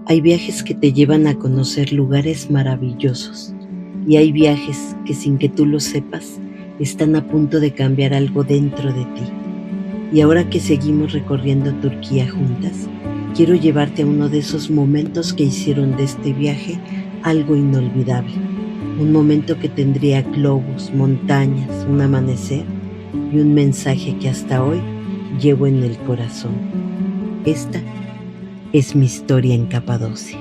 Hay viajes que te llevan a conocer lugares maravillosos y hay viajes que sin que tú lo sepas están a punto de cambiar algo dentro de ti. Y ahora que seguimos recorriendo Turquía juntas, quiero llevarte a uno de esos momentos que hicieron de este viaje algo inolvidable. Un momento que tendría globos, montañas, un amanecer y un mensaje que hasta hoy llevo en el corazón. Esta es mi historia en Capadocia.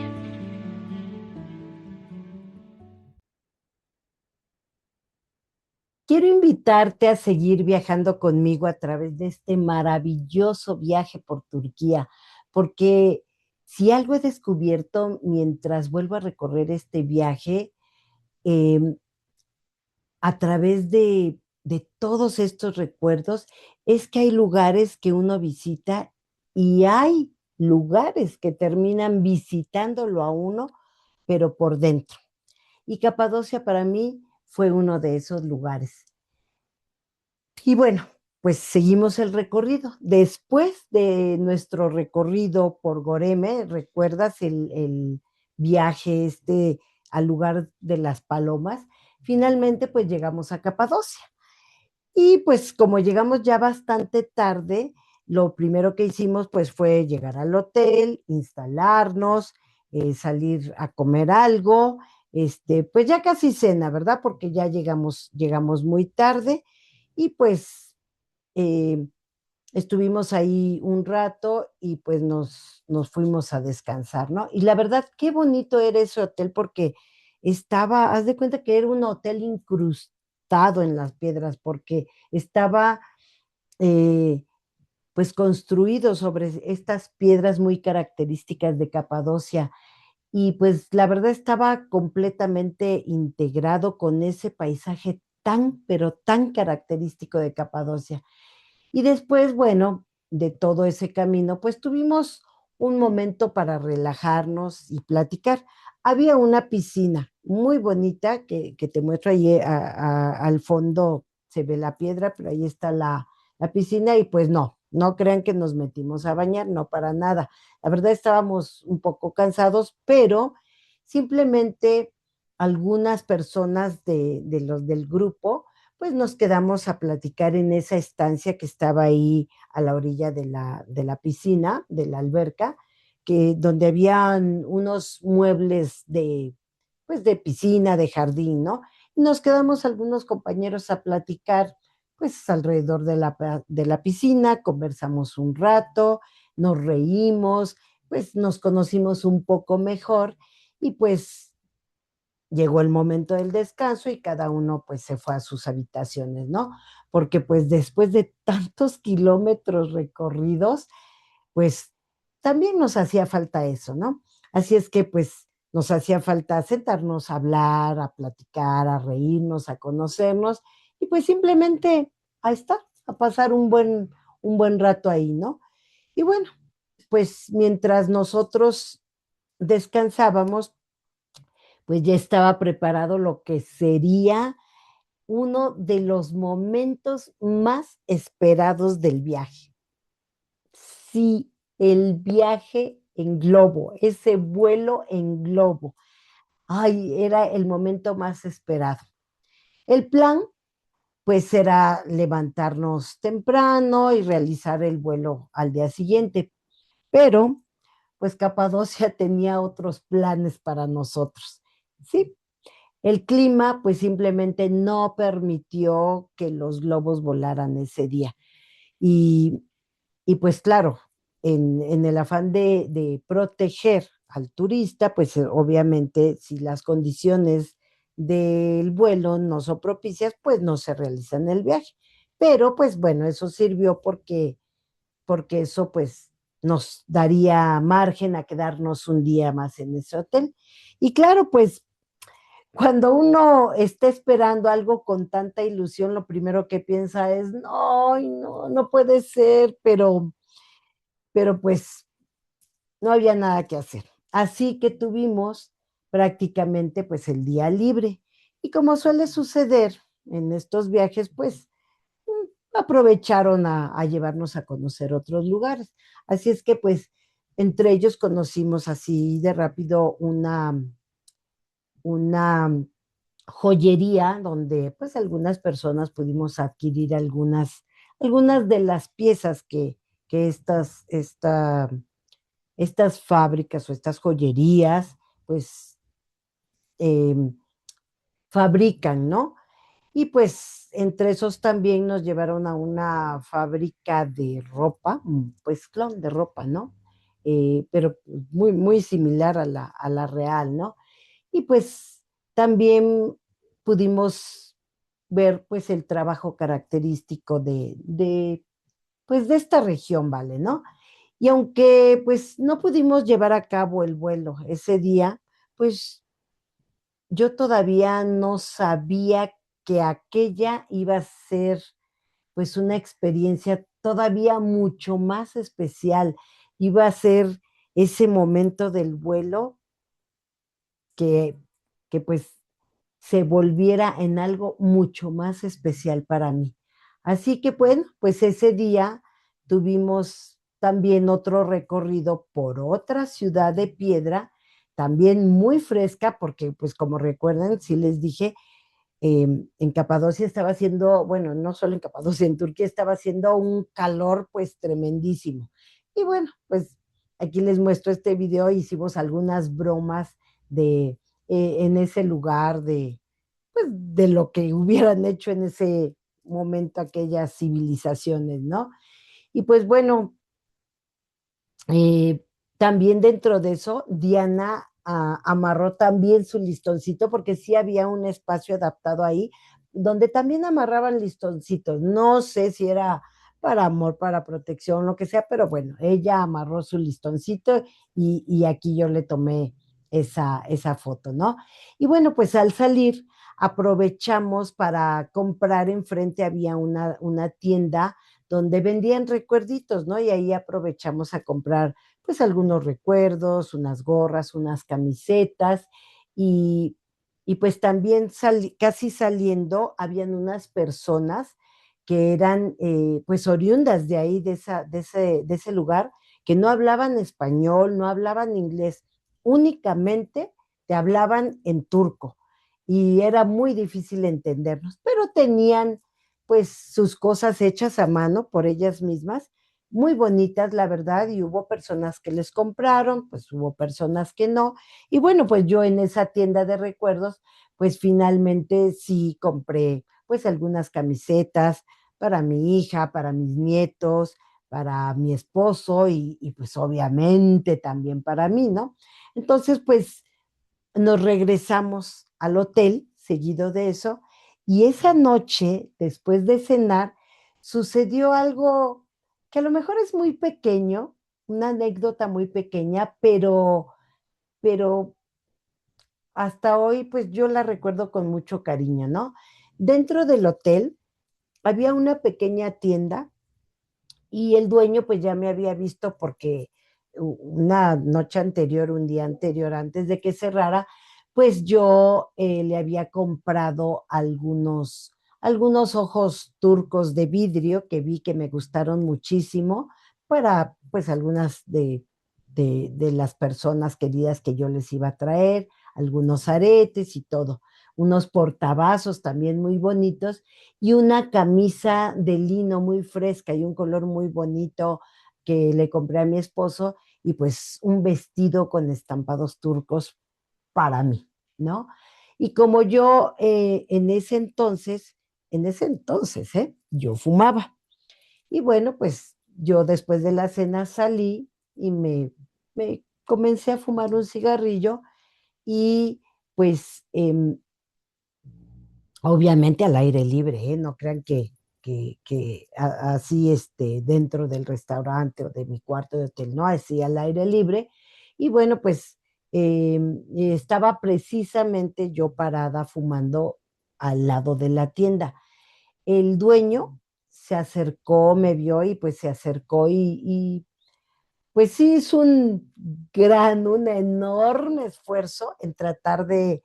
Quiero invitarte a seguir viajando conmigo a través de este maravilloso viaje por Turquía, porque si algo he descubierto mientras vuelvo a recorrer este viaje, em, a través de todos estos recuerdos, es que hay lugares que uno visita y hay lugares que terminan visitándolo a uno, pero por dentro. Y Capadocia para mí fue uno de esos lugares. Y bueno, pues seguimos el recorrido. Después de nuestro recorrido por Goreme, ¿recuerdas el viaje este al lugar de las palomas? Finalmente, pues llegamos a Capadocia. Y pues como llegamos ya bastante tarde, lo primero que hicimos pues fue llegar al hotel, instalarnos, salir a comer algo, pues ya casi cena, ¿verdad? Porque ya llegamos muy tarde y pues eh, estuvimos ahí un rato y pues nos fuimos a descansar, ¿no? Y la verdad, qué bonito era ese hotel porque estaba, haz de cuenta que era un hotel incrustado en las piedras porque estaba eh, pues construido sobre estas piedras muy características de Capadocia y pues la verdad estaba completamente integrado con ese paisaje tan, pero tan característico de Capadocia. Y después, bueno, de todo ese camino, pues tuvimos un momento para relajarnos y platicar. Había una piscina muy bonita que te muestro ahí al fondo, se ve la piedra, pero ahí está la piscina y pues no crean que nos metimos a bañar, no para nada. La verdad estábamos un poco cansados, pero simplemente algunas personas de los del grupo pues nos quedamos a platicar en esa estancia que estaba ahí a la orilla de la piscina, de la alberca, donde habían unos muebles pues de piscina, de jardín, ¿no? Y nos quedamos algunos compañeros a platicar, pues alrededor de la piscina, conversamos un rato, nos reímos, pues nos conocimos un poco mejor y pues llegó el momento del descanso y cada uno pues se fue a sus habitaciones, ¿no? Porque pues después de tantos kilómetros recorridos, pues también nos hacía falta eso, ¿no? Así es que pues nos hacía falta sentarnos a hablar, a platicar, a reírnos, a conocernos y pues simplemente a estar, a pasar un buen rato ahí, ¿no? Y bueno, pues mientras nosotros descansábamos, pues ya estaba preparado lo que sería uno de los momentos más esperados del viaje. Sí, el viaje en globo, ese vuelo en globo. Ay, era el momento más esperado. El plan, pues, era levantarnos temprano y realizar el vuelo al día siguiente, pero, pues, Capadocia tenía otros planes para nosotros. Sí, el clima, pues simplemente no permitió que los globos volaran ese día. Y, y pues claro, en el afán de proteger al turista, pues obviamente si las condiciones del vuelo no son propicias, pues no se realiza en el viaje. Pero pues bueno, eso sirvió porque eso pues nos daría margen a quedarnos un día más en ese hotel. Y claro, pues cuando uno está esperando algo con tanta ilusión, lo primero que piensa es, no, no puede ser, pero pues no había nada que hacer. Así que tuvimos prácticamente pues el día libre. Y como suele suceder en estos viajes, pues aprovecharon a llevarnos a conocer otros lugares. Así es que pues Entre ellos conocimos así de rápido una joyería donde pues algunas personas pudimos adquirir algunas de las piezas que estas fábricas o estas joyerías pues eh, fabrican, ¿no? Y pues entre esos también nos llevaron a una fábrica de ropa, pues clon de ropa, ¿no? Pero muy, muy similar a la real, ¿no? Y pues también pudimos ver pues el trabajo característico pues de esta región, ¿vale? ¿No? Y aunque pues no pudimos llevar a cabo el vuelo ese día, pues yo todavía no sabía que aquella iba a ser pues una experiencia todavía mucho más especial. Iba a ser ese momento del vuelo que, que pues se volviera en algo mucho más especial para mí. Así que bueno, pues ese día tuvimos también otro recorrido por otra ciudad de piedra, también muy fresca, porque pues como recuerdan, sí les dije, en Capadocia estaba haciendo, bueno, no solo en Capadocia, en Turquía estaba haciendo un calor pues tremendísimo. Y bueno, pues aquí les muestro este video, hicimos algunas bromas de en ese lugar pues, de lo que hubieran hecho en ese momento aquellas civilizaciones, ¿no? Y pues bueno, eh, también dentro de eso, Diana amarró también su listoncito, porque sí había un espacio adaptado ahí, donde también amarraban listoncitos. No sé si era para amor, para protección, lo que sea, pero bueno, ella amarró su listoncito y aquí yo le tomé esa foto, ¿no? Y bueno, pues al salir aprovechamos para comprar, enfrente había una tienda donde vendían recuerditos, ¿no? Y ahí aprovechamos a comprar pues algunos recuerdos, unas gorras, unas camisetas y, y pues también casi saliendo habían unas personas que eran pues oriundas de ahí, de ese lugar, que no hablaban español, no hablaban inglés, únicamente te hablaban en turco y era muy difícil entendernos, pero tenían pues sus cosas hechas a mano por ellas mismas, muy bonitas, la verdad, y hubo personas que les compraron, pues hubo personas que no, y bueno, pues yo en esa tienda de recuerdos, pues finalmente sí compré pues algunas camisetas para mi hija, para mis nietos, para mi esposo y pues obviamente también para mí, ¿no? Entonces, pues nos regresamos al hotel seguido de eso y esa noche, después de cenar, sucedió algo que a lo mejor es muy pequeño, una anécdota muy pequeña, pero hasta hoy pues yo la recuerdo con mucho cariño, ¿no? Dentro del hotel había una pequeña tienda y el dueño pues ya me había visto porque una noche anterior, un día anterior, antes de que cerrara, pues yo le había comprado algunos ojos turcos de vidrio que vi que me gustaron muchísimo para pues algunas de las personas queridas que yo les iba a traer, algunos aretes y todo, unos portavasos también muy bonitos y una camisa de lino muy fresca y un color muy bonito que le compré a mi esposo y pues un vestido con estampados turcos para mí, ¿no? Y como yo yo fumaba. Y bueno, pues yo después de la cena salí y me comencé a fumar un cigarrillo y pues obviamente al aire libre, ¿eh? No crean que así dentro del restaurante o de mi cuarto de hotel, no, así al aire libre. Y bueno, pues estaba precisamente yo parada fumando al lado de la tienda. El dueño se acercó, me vio y pues se acercó y pues sí, es un enorme esfuerzo en tratar de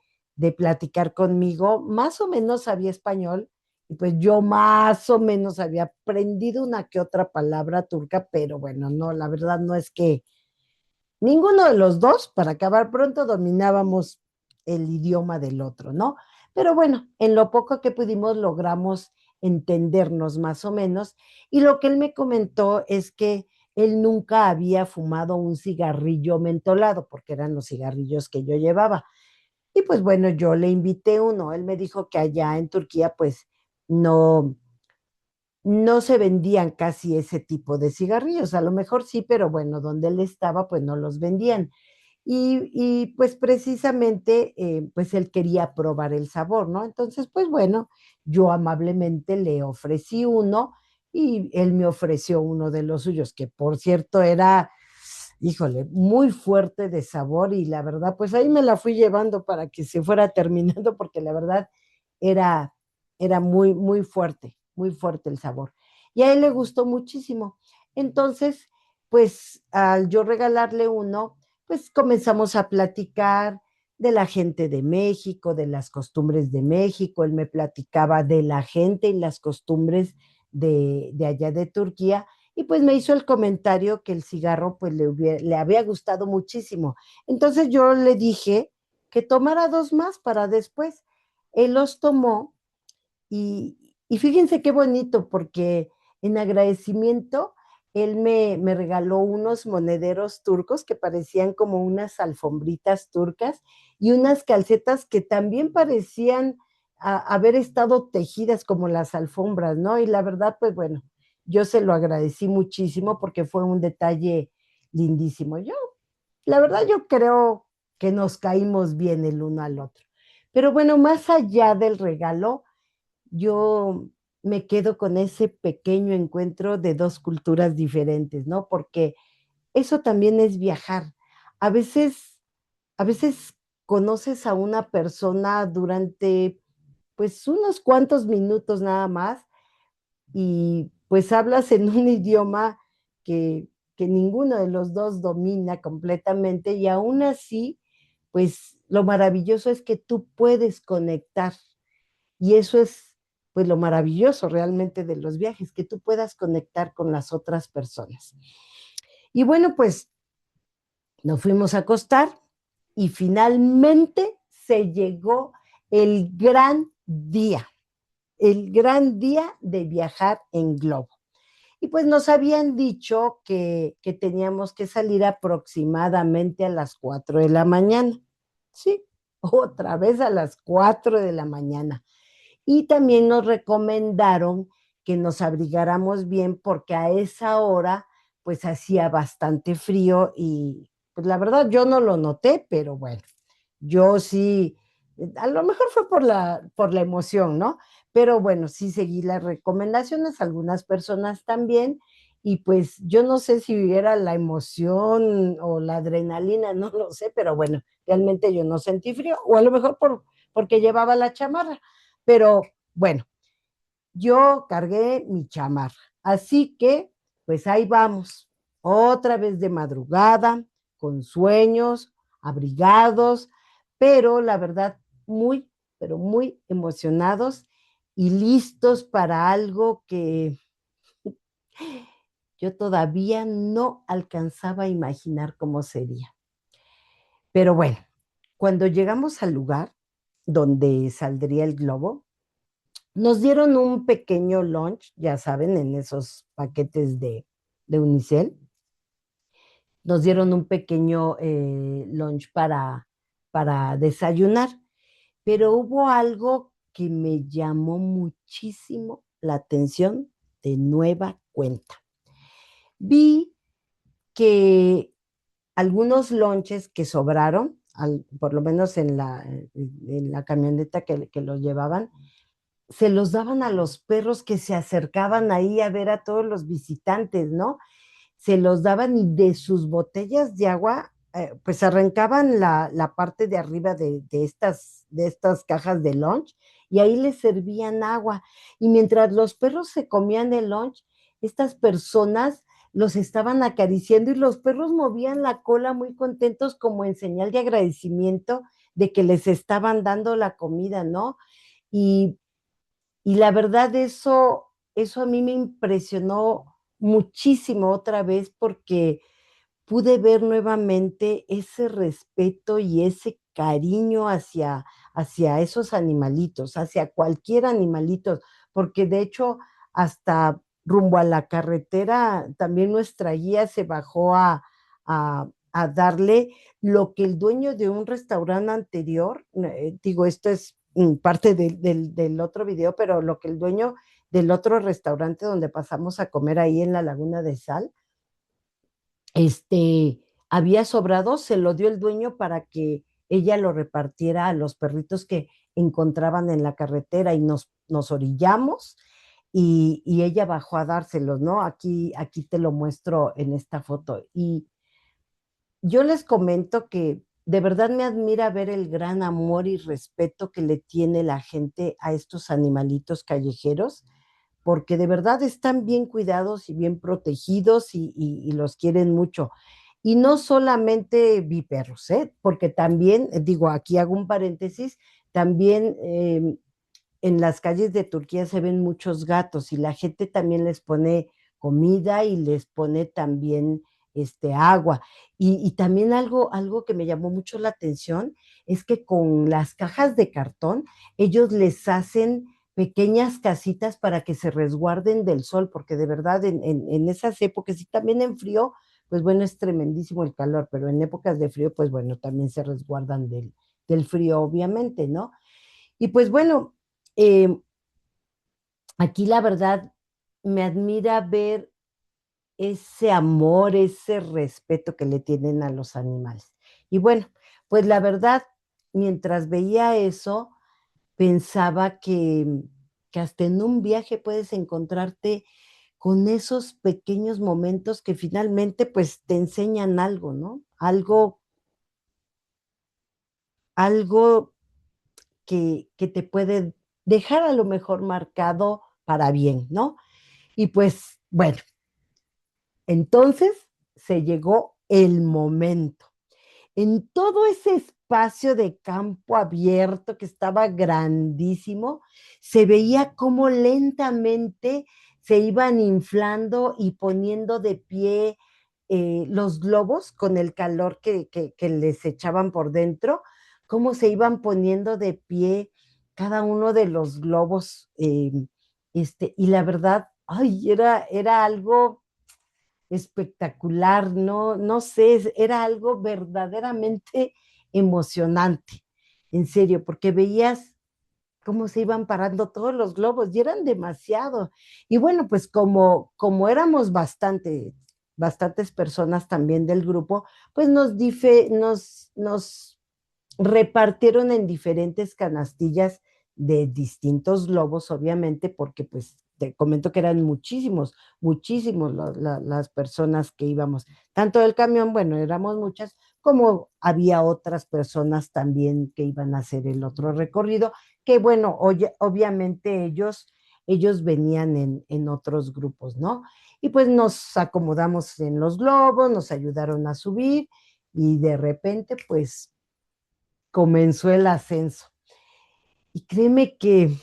platicar conmigo. Más o menos sabía español y pues yo más o menos había aprendido una que otra palabra turca, pero bueno, no, la verdad no es que ninguno de los dos, para acabar pronto, dominábamos el idioma del otro, ¿no? Pero bueno, en lo poco que pudimos logramos entendernos más o menos. Y lo que él me comentó es que él nunca había fumado un cigarrillo mentolado, porque eran los cigarrillos que yo llevaba. Y pues bueno, yo le invité uno. Él me dijo que allá en Turquía pues no, no se vendían casi ese tipo de cigarrillos. A lo mejor sí, pero bueno, donde él estaba pues no los vendían. Pues precisamente, pues él quería probar el sabor, ¿no? Entonces, pues bueno, yo amablemente le ofrecí uno y él me ofreció uno de los suyos, que por cierto era, híjole, muy fuerte de sabor y la verdad, pues ahí me la fui llevando para que se fuera terminando, porque la verdad era, era muy fuerte el sabor. Y a él le gustó muchísimo. Entonces, pues al yo regalarle uno, pues comenzamos a platicar de la gente de México, de las costumbres de México. Él me platicaba de la gente y las costumbres de allá de Turquía. Y pues me hizo el comentario que el cigarro pues le había gustado muchísimo. Entonces yo le dije que tomara dos más para después. Él los tomó y fíjense qué bonito, porque en agradecimiento él me regaló unos monederos turcos que parecían como unas alfombritas turcas y unas calcetas que también parecían haber estado tejidas como las alfombras, ¿no? Y la verdad, pues bueno, yo se lo agradecí muchísimo porque fue un detalle lindísimo. La verdad, yo creo que nos caímos bien el uno al otro. Pero bueno, más allá del regalo, yo me quedo con ese pequeño encuentro de dos culturas diferentes, ¿no? Porque eso también es viajar. A veces, a veces conoces a una persona durante, pues, unos cuantos minutos nada más y pues hablas en un idioma que ninguno de los dos domina completamente y aún así, pues lo maravilloso es que tú puedes conectar y eso es pues lo maravilloso realmente de los viajes, que tú puedas conectar con las otras personas. Y bueno, pues nos fuimos a acostar y finalmente se llegó el el gran día de viajar en globo. Y pues nos habían dicho que teníamos que salir aproximadamente a las 4 de la mañana. Sí, otra vez a las 4 de la mañana. Y también nos recomendaron que nos abrigáramos bien porque a esa hora pues hacía bastante frío y pues la verdad yo no lo noté, pero bueno, yo sí, a lo mejor fue por la emoción, ¿no? Pero bueno, sí seguí las recomendaciones, algunas personas también, y pues yo no sé si era la emoción o la adrenalina, no lo sé, pero bueno, realmente yo no sentí frío, o a lo mejor porque llevaba la chamarra, pero bueno, yo cargué mi chamarra. Así que, pues ahí vamos, otra vez de madrugada, con sueños, abrigados, pero la verdad, muy, pero muy emocionados y listos para algo que yo todavía no alcanzaba a imaginar cómo sería. Pero bueno, cuando llegamos al lugar donde saldría el globo, nos dieron un pequeño lunch, ya saben, en esos paquetes de Unicel. Nos dieron un pequeño lunch para desayunar, pero hubo algo que me llamó muchísimo la atención de nueva cuenta. Vi que algunos lonches que sobraron, por lo menos en la camioneta que los llevaban, se los daban a los perros que se acercaban ahí a ver a todos los visitantes, ¿no? Se los daban y de sus botellas de agua, pues arrancaban la parte de arriba de estas cajas de lunch y ahí les servían agua. Y mientras los perros se comían el lunch, estas personas los estaban acariciando y los perros movían la cola muy contentos como en señal de agradecimiento de que les estaban dando la comida, ¿no? Y y la verdad, eso a mí me impresionó muchísimo otra vez, porque pude ver nuevamente ese respeto y ese cariño hacia esos animalitos, hacia cualquier animalito, porque de hecho hasta rumbo a la carretera también nuestra guía se bajó a darle lo que el dueño de un restaurante anterior, digo, esto es parte del otro video, pero lo que el dueño del otro restaurante donde pasamos a comer ahí en la Laguna de Sal, este, había sobrado, se lo dio el dueño para que ella lo repartiera a los perritos que encontraban en la carretera y nos orillamos y ella bajó a dárselos, ¿no? Aquí te lo muestro en esta foto. Y yo les comento que de verdad me admira ver el gran amor y respeto que le tiene la gente a estos animalitos callejeros, porque de verdad están bien cuidados y bien protegidos y los quieren mucho. Y no solamente viperros, ¿eh? Porque también, digo, aquí hago un paréntesis, también en las calles de Turquía se ven muchos gatos y la gente también les pone comida y les pone también agua. Y también algo que me llamó mucho la atención es que con las cajas de cartón ellos les hacen pequeñas casitas para que se resguarden del sol, porque de verdad en esas épocas y también en frío, pues bueno, es tremendísimo el calor, pero en épocas de frío, pues bueno, también se resguardan del frío, obviamente, ¿no? Y pues bueno, eh, aquí la verdad me admira ver ese amor, ese respeto que le tienen a los animales. Y bueno, pues la verdad, mientras veía eso, pensaba que hasta en un viaje puedes encontrarte con esos pequeños momentos que finalmente pues te enseñan algo, ¿no? Algo que te puede dejar a lo mejor marcado para bien, ¿no? Y pues bueno, entonces se llegó el momento. En todo ese espacio de campo abierto que estaba grandísimo, se veía cómo lentamente se iban inflando y poniendo de pie los globos con el calor que les echaban por dentro, cómo se iban poniendo de pie cada uno de los globos. Y la verdad, ay, era algo espectacular, no sé, era algo verdaderamente emocionante, en serio, porque veías cómo se iban parando todos los globos y eran demasiados. Y bueno, pues como éramos bastantes personas también del grupo, pues nos repartieron en diferentes canastillas de distintos globos, obviamente, porque pues te comento que eran muchísimos las personas que íbamos. Tanto del camión, bueno, éramos muchas, como había otras personas también que iban a hacer el otro recorrido, que bueno, obviamente ellos venían en otros grupos, ¿no? Y pues nos acomodamos en los globos, nos ayudaron a subir y de repente pues comenzó el ascenso. Y créeme que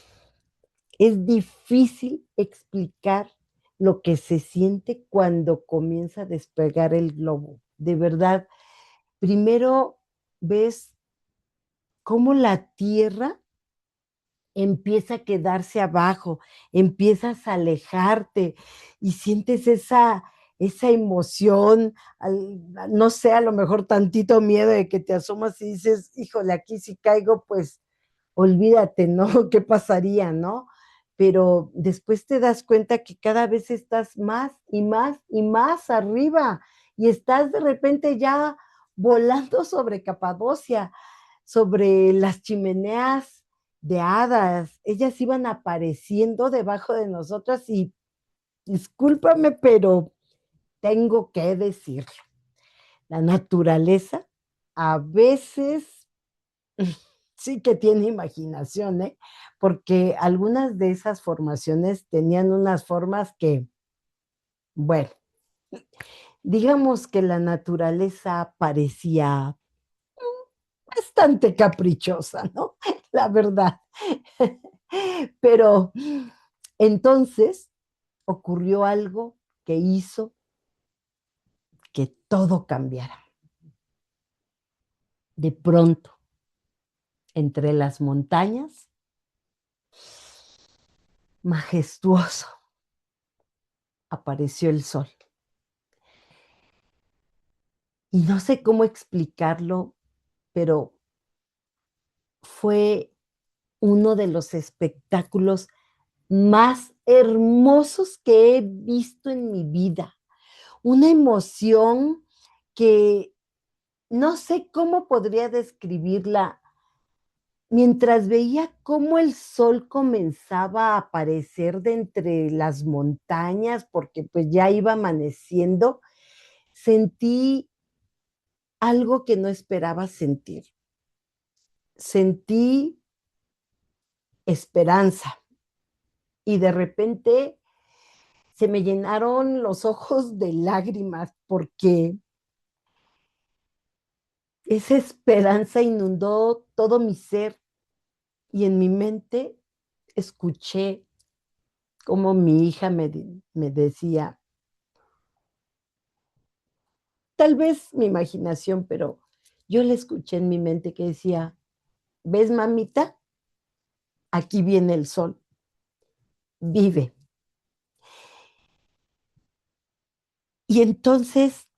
es difícil explicar lo que se siente cuando comienza a despegar el globo. De verdad, primero ves cómo la tierra empieza a quedarse abajo, empiezas a alejarte y sientes esa emoción, no sé, a lo mejor tantito miedo de que te asomas y dices, híjole, aquí si caigo, pues olvídate, ¿no? ¿Qué pasaría, no? Pero después te das cuenta que cada vez estás más y más y más arriba y estás de repente ya volando sobre Capadocia, sobre las chimeneas de hadas. Ellas iban apareciendo debajo de nosotras y discúlpame, pero tengo que decirlo. La naturaleza a veces sí que tiene imaginación, ¿eh? Porque algunas de esas formaciones tenían unas formas que, bueno, digamos que la naturaleza parecía bastante caprichosa, ¿no? La verdad. Pero entonces ocurrió algo que hizo que todo cambiara. De pronto, entre las montañas, majestuoso, apareció el sol. Y no sé cómo explicarlo, pero fue uno de los espectáculos más hermosos que he visto en mi vida. Una emoción que no sé cómo podría describirla. Mientras veía cómo el sol comenzaba a aparecer de entre las montañas, porque pues ya iba amaneciendo, sentí algo que no esperaba sentir. Sentí esperanza y de repente se me llenaron los ojos de lágrimas porque esa esperanza inundó todo mi ser y en mi mente escuché como mi hija me decía, tal vez mi imaginación, pero yo le escuché en mi mente que decía, ¿ves, mamita? Aquí viene el sol, vive. Y entonces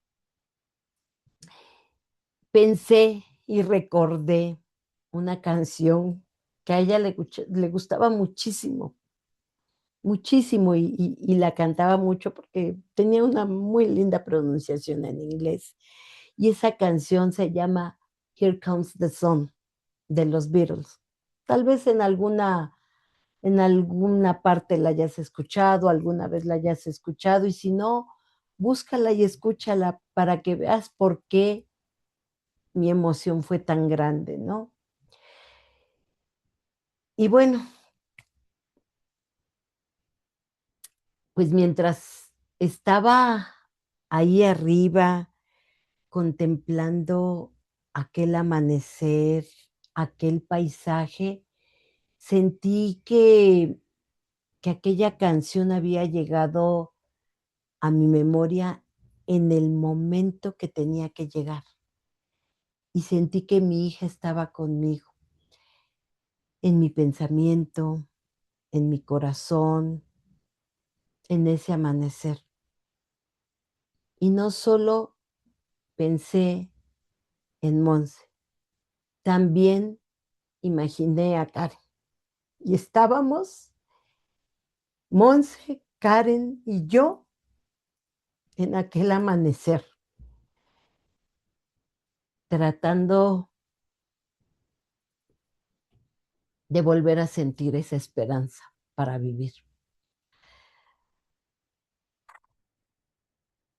pensé y recordé una canción que a ella le gustaba muchísimo, muchísimo, y la cantaba mucho porque tenía una muy linda pronunciación en inglés. Y esa canción se llama Here Comes the Sun, de los Beatles. Tal vez en alguna parte la hayas escuchado, alguna vez la hayas escuchado, y si no, búscala y escúchala para que veas por qué mi emoción fue tan grande, ¿no? Y bueno, pues mientras estaba ahí arriba contemplando aquel amanecer, aquel paisaje, sentí que aquella canción había llegado a mi memoria en el momento que tenía que llegar. Y sentí que mi hija estaba conmigo, en mi pensamiento, en mi corazón, en ese amanecer. Y no solo pensé en Monse, también imaginé a Karen. Y estábamos, Monse, Karen y yo, en aquel amanecer, tratando de volver a sentir esa esperanza para vivir.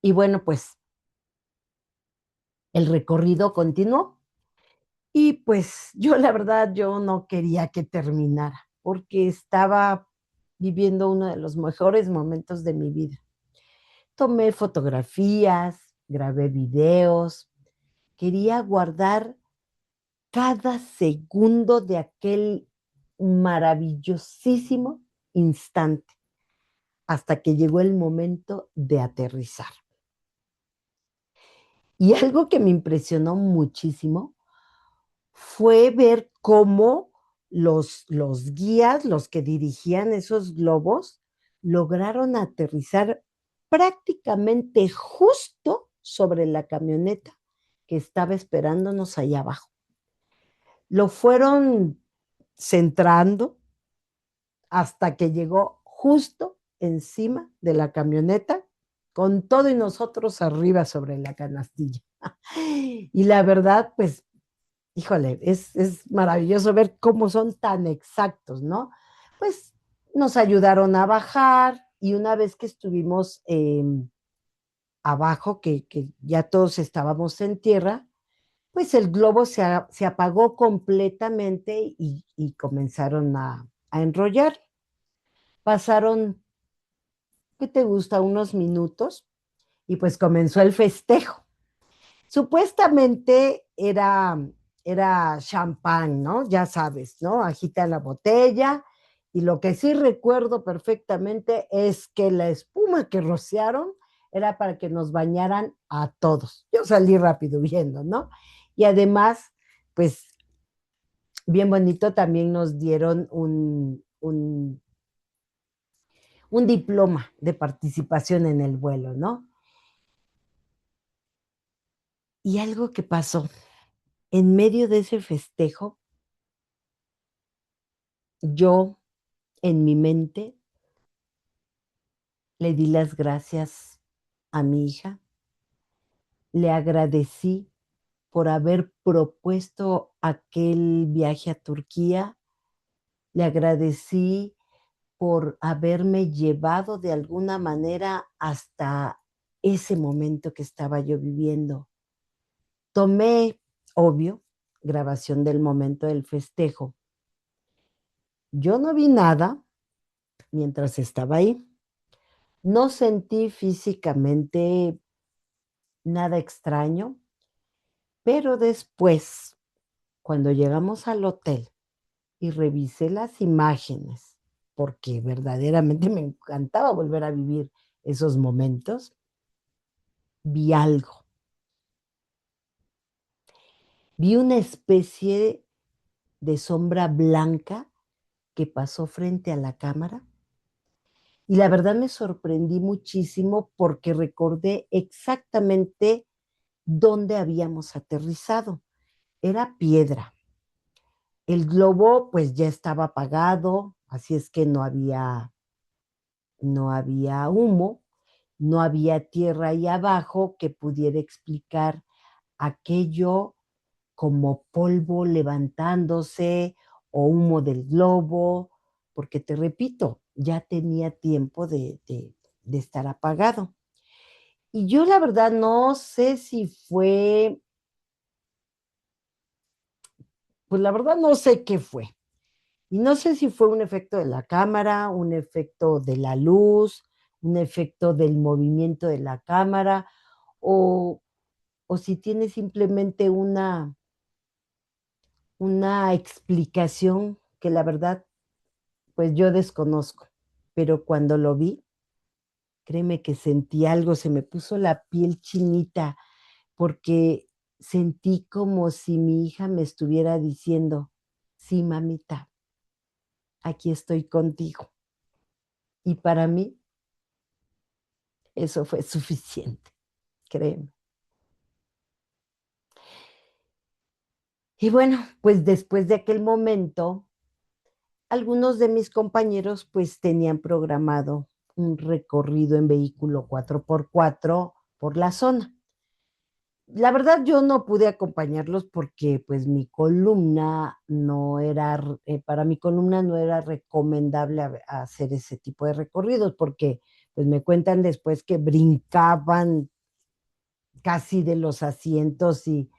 Y bueno, pues el recorrido continuó y pues yo la verdad yo no quería que terminara porque estaba viviendo uno de los mejores momentos de mi vida. Tomé fotografías, grabé videos, quería guardar cada segundo de aquel maravillosísimo instante hasta que llegó el momento de aterrizar. Y algo que me impresionó muchísimo fue ver cómo los guías, los que dirigían esos globos, lograron aterrizar prácticamente justo sobre la camioneta que estaba esperándonos allá abajo. Lo fueron centrando hasta que llegó justo encima de la camioneta, con todo y nosotros arriba sobre la canastilla. Y la verdad, pues, híjole, es maravilloso ver cómo son tan exactos, ¿no? Pues nos ayudaron a bajar y una vez que estuvimos abajo, que ya todos estábamos en tierra, pues el globo se apagó completamente y comenzaron a enrollar. Pasaron, ¿qué te gusta? Unos minutos y pues comenzó el festejo. Supuestamente era champán, ¿no? Ya sabes, ¿no? Agita la botella y lo que sí recuerdo perfectamente es que la espuma que rociaron era para que nos bañaran a todos. Yo salí rápido huyendo, ¿no? Y además, pues bien bonito, también nos dieron un diploma de participación en el vuelo, ¿no? Y algo que pasó, en medio de ese festejo, yo en mi mente le di las gracias a mi hija, le agradecí por haber propuesto aquel viaje a Turquía, le agradecí por haberme llevado de alguna manera hasta ese momento que estaba yo viviendo. Tomé, obvio, grabación del momento del festejo. Yo no vi nada mientras estaba ahí. No sentí físicamente nada extraño, pero después, cuando llegamos al hotel y revisé las imágenes, porque verdaderamente me encantaba volver a vivir esos momentos, vi algo. Vi una especie de sombra blanca que pasó frente a la cámara y la verdad me sorprendí muchísimo porque recordé exactamente dónde habíamos aterrizado. Era piedra. El globo pues ya estaba apagado, así es que no había humo, no había tierra ahí abajo que pudiera explicar aquello como polvo levantándose o humo del globo, porque te repito, ya tenía tiempo de estar apagado. Y yo la verdad no sé si fue, pues la verdad no sé qué fue. Y no sé si fue un efecto de la cámara, un efecto de la luz, un efecto del movimiento de la cámara, o, o si tiene simplemente una explicación que la verdad, pues yo desconozco. Pero cuando lo vi, créeme que sentí algo, se me puso la piel chinita, porque sentí como si mi hija me estuviera diciendo, sí, mamita, aquí estoy contigo. Y para mí eso fue suficiente, créeme. Y bueno, pues después de aquel momento, algunos de mis compañeros pues tenían programado un recorrido en vehículo 4x4 por la zona. La verdad yo no pude acompañarlos porque pues mi columna no era, para mi columna no era recomendable hacer ese tipo de recorridos porque pues me cuentan después que brincaban casi de los asientos y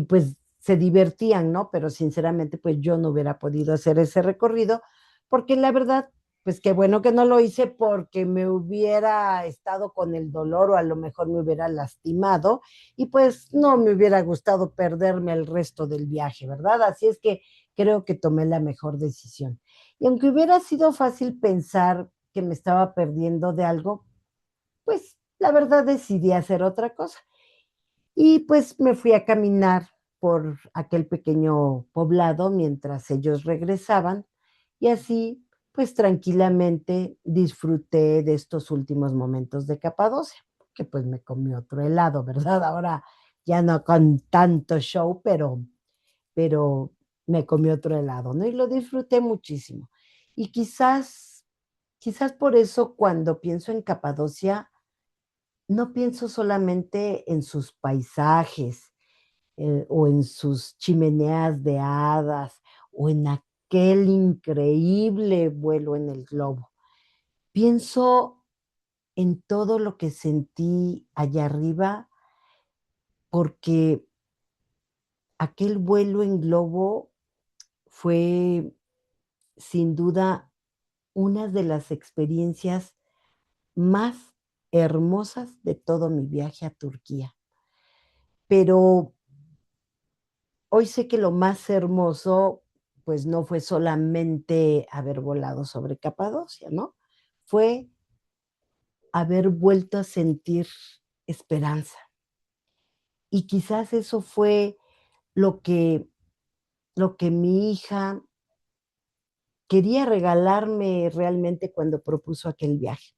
pues se divertían, ¿no? Pero sinceramente, pues yo no hubiera podido hacer ese recorrido, porque la verdad, pues qué bueno que no lo hice porque me hubiera estado con el dolor o a lo mejor me hubiera lastimado y pues no me hubiera gustado perderme el resto del viaje, ¿verdad? Así es que creo que tomé la mejor decisión. Y aunque hubiera sido fácil pensar que me estaba perdiendo de algo, pues la verdad decidí hacer otra cosa. Y pues me fui a caminar por aquel pequeño poblado mientras ellos regresaban y así pues tranquilamente disfruté de estos últimos momentos de Capadocia, que pues me comí otro helado, ¿verdad? Ahora ya no con tanto show, pero me comí otro helado, ¿no? Y lo disfruté muchísimo. Y quizás por eso cuando pienso en Capadocia, no pienso solamente en sus paisajes, o en sus chimeneas de hadas, o en aquel increíble vuelo en el globo. Pienso en todo lo que sentí allá arriba, porque aquel vuelo en globo fue sin duda una de las experiencias más hermosas de todo mi viaje a Turquía. Pero hoy sé que lo más hermoso, pues no fue solamente haber volado sobre Capadocia, ¿no? Fue haber vuelto a sentir esperanza. Y quizás eso fue lo que mi hija quería regalarme realmente cuando propuso aquel viaje.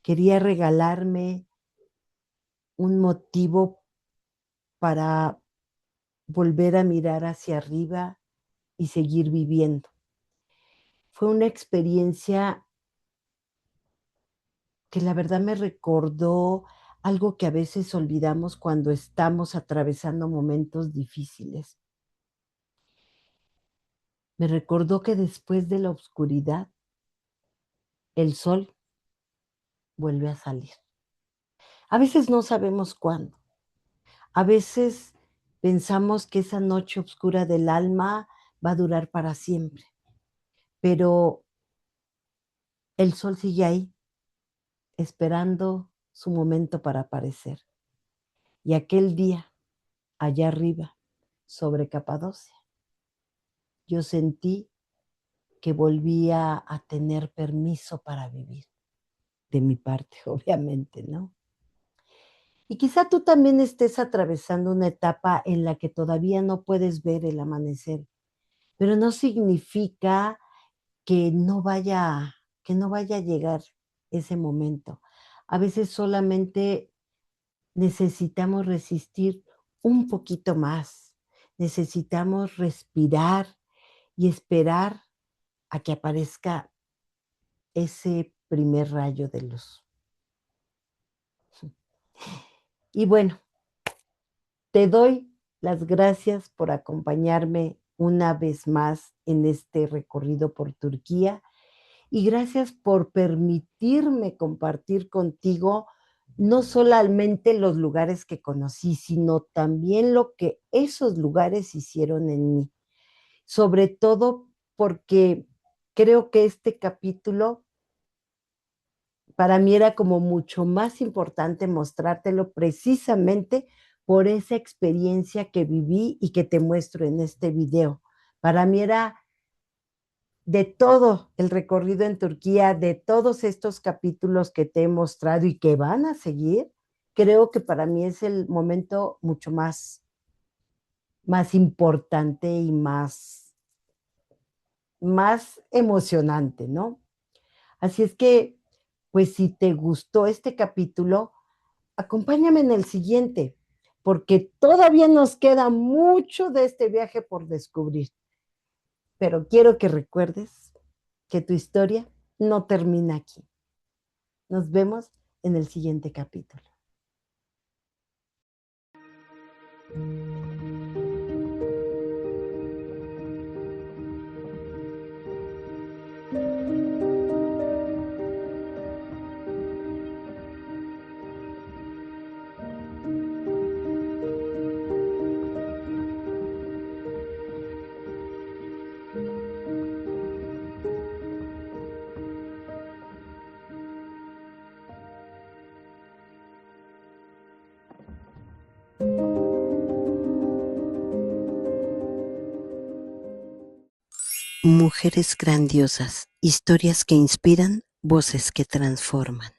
Quería regalarme un motivo para volver a mirar hacia arriba y seguir viviendo. Fue una experiencia que la verdad me recordó algo que a veces olvidamos cuando estamos atravesando momentos difíciles. Me recordó que después de la oscuridad, el sol vuelve a salir. A veces no sabemos cuándo. A veces pensamos que esa noche oscura del alma va a durar para siempre, pero el sol sigue ahí, esperando su momento para aparecer. Y aquel día, allá arriba, sobre Capadocia, yo sentí que volvía a tener permiso para vivir, de mi parte, obviamente, ¿no? Y quizá tú también estés atravesando una etapa en la que todavía no puedes ver el amanecer, pero no significa que no vaya a llegar ese momento. A veces solamente necesitamos resistir un poquito más. Necesitamos respirar y esperar a que aparezca ese primer rayo de luz. Y bueno, te doy las gracias por acompañarme una vez más en este recorrido por Turquía y gracias por permitirme compartir contigo no solamente los lugares que conocí, sino también lo que esos lugares hicieron en mí. Sobre todo porque creo que este capítulo para mí era como mucho más importante mostrártelo precisamente por esa experiencia que viví y que te muestro en este video. Para mí era de todo el recorrido en Turquía, de todos estos capítulos que te he mostrado y que van a seguir, creo que para mí es el momento mucho más importante y más emocionante, ¿no? Así es que, pues si te gustó este capítulo, acompáñame en el siguiente, porque todavía nos queda mucho de este viaje por descubrir. Pero quiero que recuerdes que tu historia no termina aquí. Nos vemos en el siguiente capítulo. Mujeres grandiosas, historias que inspiran, voces que transforman.